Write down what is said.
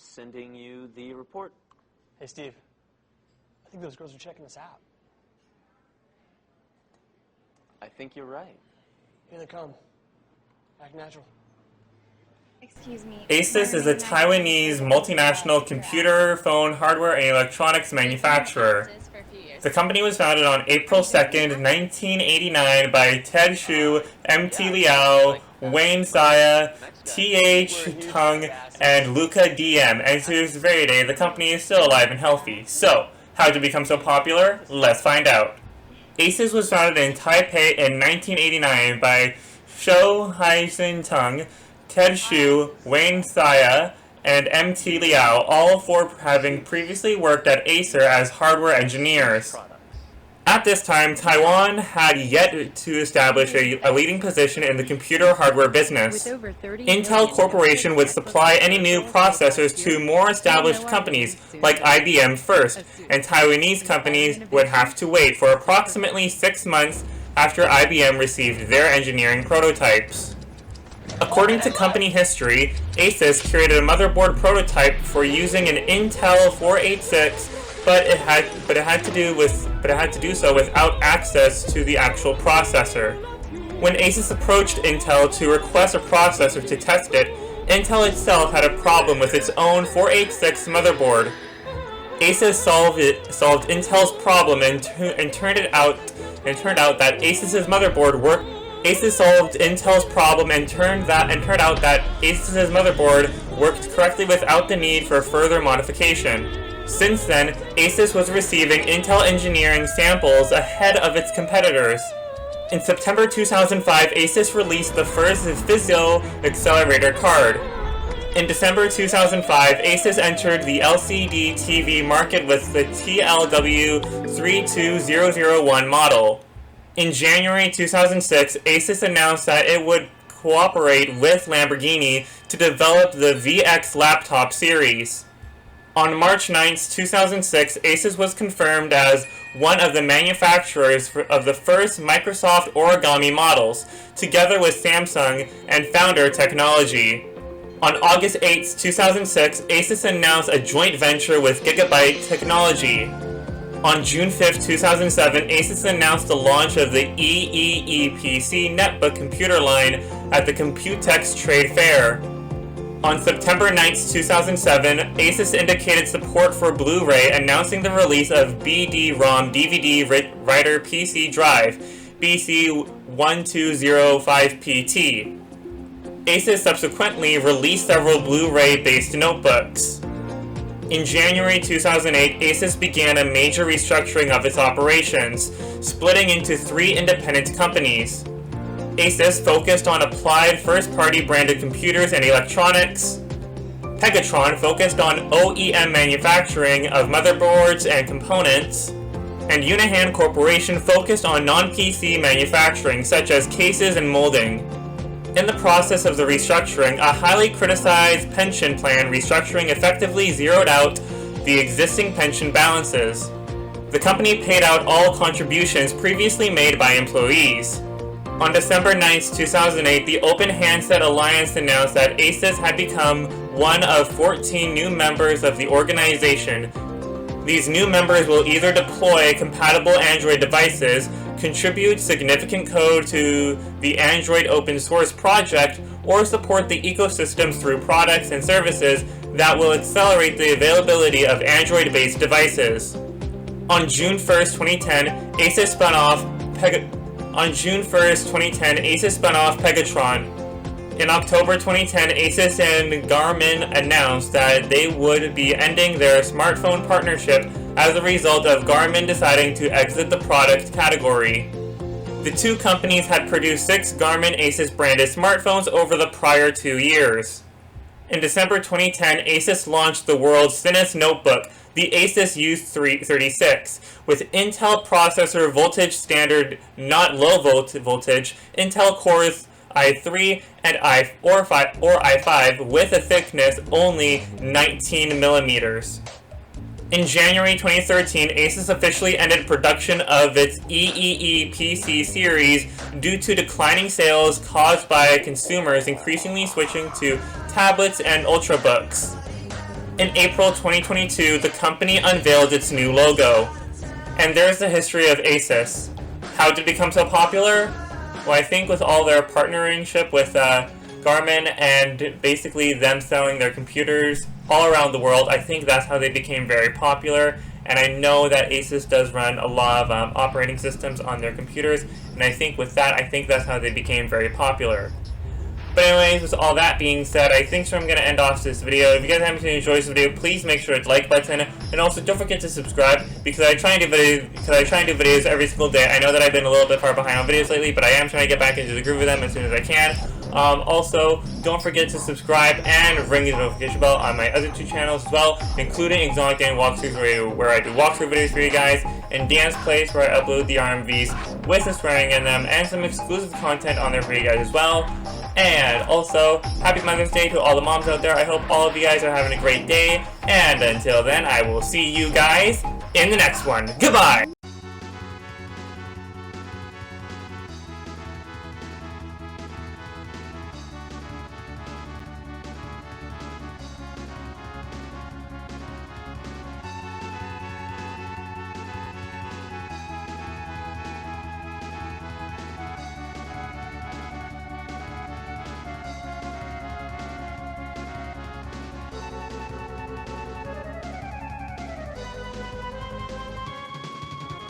sending you the report. Hey, Steve. I think those girls are checking us out. I think you're right. Here they come. Act natural. Excuse me. ASUS is a Taiwanese multinational computer, phone, hardware, and electronics manufacturer. The company was founded on April 2nd, 1989 by Ted Hsu, M.T. Liao, Wayne Tsiah, T.H. Tung, and Luca D. And to this very day, the company is still alive and healthy. So, how did it become so popular? Let's find out. ASUS was founded in Taipei in 1989 by Shou Haisen Tung, Ted Hsu, Wayne Tsiah, and M.T. Liao, all four having previously worked at Acer as hardware engineers. At this time, Taiwan had yet to establish a leading position in the computer hardware business. Intel Corporation would supply any new processors to more established companies like IBM first, and Taiwanese companies would have to wait for approximately 6 months after IBM received their engineering prototypes. According to company history, ASUS created a motherboard prototype for using an Intel 486, but it had to do so without access to the actual processor. When ASUS approached Intel to request a processor to test it, Intel itself had a problem with its own 486 motherboard. ASUS solved Intel's problem and turned out that ASUS's motherboard worked. ASUS solved Intel's problem and turned out that ASUS's motherboard worked correctly without the need for further modification. Since then, ASUS was receiving Intel engineering samples ahead of its competitors. In September 2005, ASUS released the first Physio accelerator card. In December 2005, ASUS entered the LCD TV market with the TLW32001 model. In January 2006, ASUS announced that it would cooperate with Lamborghini to develop the VX laptop series. On March 9, 2006, ASUS was confirmed as one of the manufacturers of the first Microsoft Origami models, together with Samsung and Founder Technology. On August 8, 2006, ASUS announced a joint venture with Gigabyte Technology. On June 5, 2007, ASUS announced the launch of the EEE-PC netbook computer line at the Computex Trade Fair. On September 9, 2007, ASUS indicated support for Blu-ray, announcing the release of BD-ROM DVD Writer PC Drive, BC1205PT. ASUS subsequently released several Blu-ray-based notebooks. In January 2008, ASUS began a major restructuring of its operations, splitting into 3 independent companies. ASUS focused on applied first-party branded computers and electronics. Pegatron focused on OEM manufacturing of motherboards and components. And Unihan Corporation focused on non-PC manufacturing, such as cases and molding. In the process of the restructuring, a highly criticized pension plan restructuring effectively zeroed out the existing pension balances. The company paid out all contributions previously made by employees. On December 9, 2008, the Open Handset Alliance announced that ASUS had become one of 14 new members of the organization. These new members will either deploy compatible Android devices, contribute significant code to the Android open source project, or support the ecosystem through products and services that will accelerate the availability of Android-based devices. On June 1, 2010, ASUS spun off Pegatron. In October 2010, ASUS and Garmin announced that they would be ending their smartphone partnership as a result of Garmin deciding to exit the product category. The two companies had produced 6 Garmin ASUS branded smartphones over the prior 2 years. In December 2010, ASUS launched the world's thinnest notebook, the ASUS U36, with Intel processor voltage standard, not low voltage, Intel Cores i3 and i5 with a thickness only 19 millimeters. In January 2013, ASUS officially ended production of its EEE-PC series due to declining sales caused by consumers increasingly switching to tablets and ultrabooks. in April 2022, the company unveiled its new logo. And there's the history of ASUS. How did it become so popular? Well, I think with all their partnership with Garmin and basically them selling their computers all around the world, I think that's how they became very popular. And I know that ASUS does run a lot of operating systems on their computers, and I think with that, I think that's how they became very popular. But anyways, with all that being said, I think I'm going to end off this video. If you guys happen to enjoy this video, please make sure to hit the like button, and also don't forget to subscribe, because I try and do videos every single day. I know that I've been a little bit far behind on videos lately, but I am trying to get back into the groove of them as soon as I can. Also, don't forget to subscribe and ring the notification bell on my other two channels as well, including Exotic Game Walkthroughs, where I do walkthrough videos for you guys, and Dance Plays, where I upload the RMVs with some swearing in them, and some exclusive content on there for you guys as well. And also, happy Mother's Day to all the moms out there. I hope all of you guys are having a great day, and until then, I will see you guys in the next one. Goodbye!